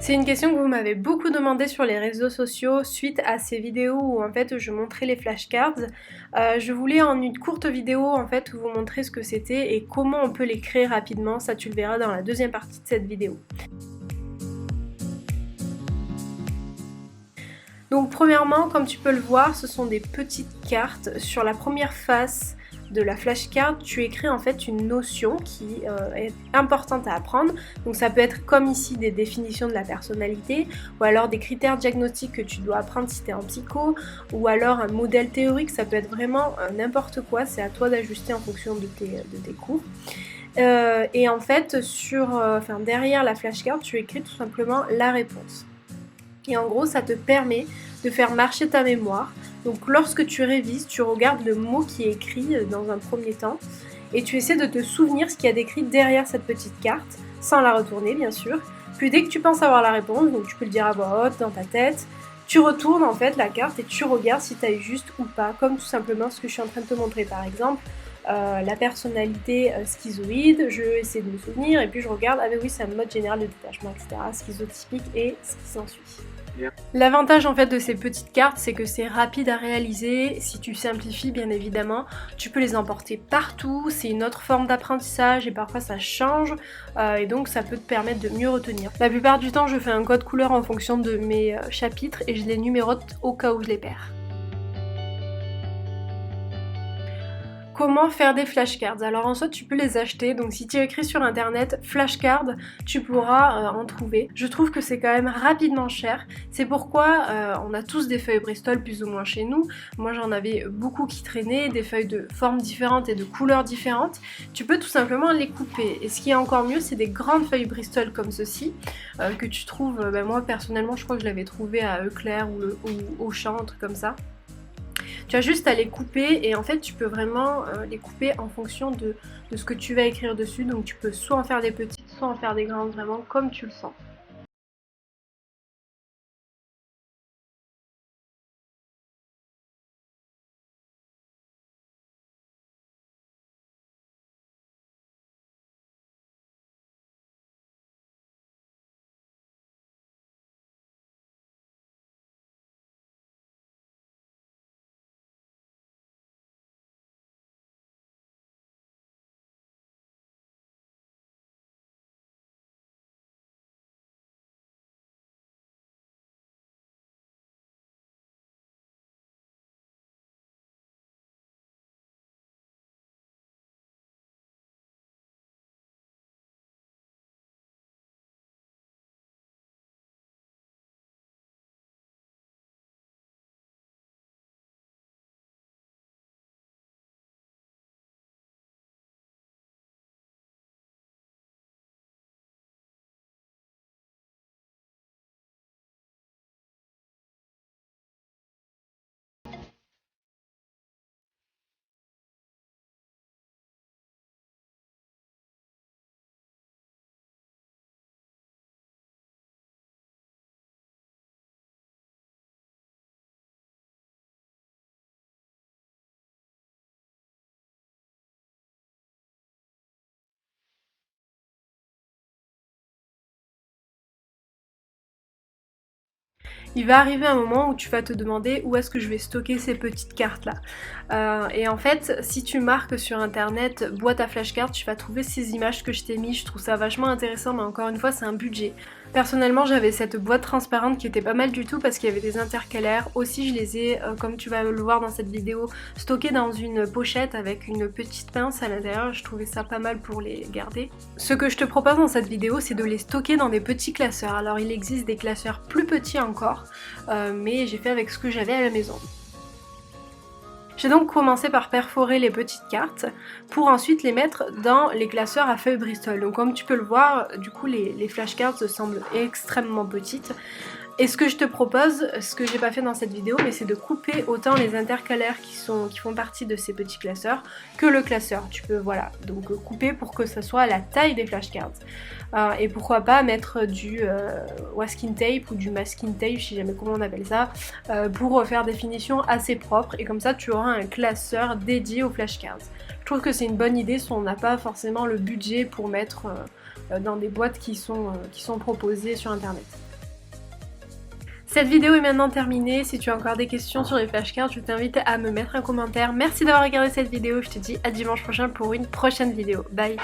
C'est une question que vous m'avez beaucoup demandé sur les réseaux sociaux suite à ces vidéos où en fait je montrais les flashcards. Je voulais en une courte vidéo en fait vous montrer ce que c'était et comment on peut les créer rapidement, ça tu le verras dans la deuxième partie de cette vidéo. Donc premièrement, comme tu peux le voir, ce sont des petites cartes. Sur la première face de la flashcard, tu écris en fait une notion qui est importante à apprendre. Donc ça peut être comme ici des définitions de la personnalité, ou alors des critères diagnostiques que tu dois apprendre si tu es en psycho, ou alors un modèle théorique, ça peut être vraiment n'importe quoi, c'est à toi d'ajuster en fonction de tes cours. Et en fait, derrière la flashcard, tu écris tout simplement la réponse. Et en gros, ça te permet de faire marcher ta mémoire. Donc lorsque tu révises, tu regardes le mot qui est écrit dans un premier temps et tu essaies de te souvenir ce qu'il y a d'écrit derrière cette petite carte, sans la retourner bien sûr. Puis dès que tu penses avoir la réponse, donc tu peux le dire à voix haute dans ta tête, tu retournes en fait la carte et tu regardes si tu as eu juste ou pas, comme tout simplement ce que je suis en train de te montrer par exemple. La personnalité schizoïde, je essaie de me souvenir et puis je regarde, ah ben oui c'est un mode général de détachement, etc. Schizotypique et ce qui s'ensuit. L'avantage en fait de ces petites cartes, c'est que c'est rapide à réaliser, si tu simplifies bien évidemment, tu peux les emporter partout, c'est une autre forme d'apprentissage et parfois ça change et donc ça peut te permettre de mieux retenir. La plupart du temps je fais un code couleur en fonction de mes chapitres et je les numérote au cas où je les perds. Comment faire des flashcards? Alors en soi tu peux les acheter, donc si tu écris sur internet flashcards, tu pourras en trouver. Je trouve que c'est quand même rapidement cher, c'est pourquoi on a tous des feuilles Bristol plus ou moins chez nous. Moi j'en avais beaucoup qui traînaient, des feuilles de formes différentes et de couleurs différentes. Tu peux tout simplement les couper, et ce qui est encore mieux c'est des grandes feuilles Bristol comme ceci, que tu trouves, moi personnellement je crois que je l'avais trouvé à Eclair ou Auchan, un truc comme ça. Tu as juste à les couper et en fait tu peux vraiment les couper en fonction de ce que tu vas écrire dessus. Donc tu peux soit en faire des petites, soit en faire des grandes, vraiment comme tu le sens. Il va arriver un moment où tu vas te demander où est-ce que je vais stocker ces petites cartes là. Et en fait, si tu marques sur internet boîte à flashcards, tu vas trouver ces images que je t'ai mis. Je trouve ça vachement intéressant, mais encore une fois, c'est un budget. Personnellement, j'avais cette boîte transparente qui était pas mal du tout parce qu'il y avait des intercalaires. Aussi, je les ai, comme tu vas le voir dans cette vidéo, stockées dans une pochette avec une petite pince à l'intérieur. Je trouvais ça pas mal pour les garder. Ce que je te propose dans cette vidéo, c'est de les stocker dans des petits classeurs. Alors, il existe des classeurs plus petits encore, mais j'ai fait avec ce que j'avais à la maison. J'ai donc commencé par perforer les petites cartes pour ensuite les mettre dans les classeurs à feuilles Bristol. Donc comme tu peux le voir, du coup les flashcards semblent extrêmement petites. Et ce que je te propose, ce que j'ai pas fait dans cette vidéo, mais c'est de couper autant les intercalaires qui font partie de ces petits classeurs que le classeur. Tu peux voilà, donc couper pour que ça soit à la taille des flashcards. Et pourquoi pas mettre du masking tape ou du masking tape, si jamais comment on appelle ça, pour faire des finitions assez propres. Et comme ça tu auras un classeur dédié aux flashcards. Je trouve que c'est une bonne idée si on n'a pas forcément le budget pour mettre dans des boîtes qui sont proposées sur internet. Cette vidéo est maintenant terminée. Si tu as encore des questions sur les flashcards, je t'invite à me mettre un commentaire. Merci d'avoir regardé cette vidéo. Je te dis à dimanche prochain pour une prochaine vidéo. Bye!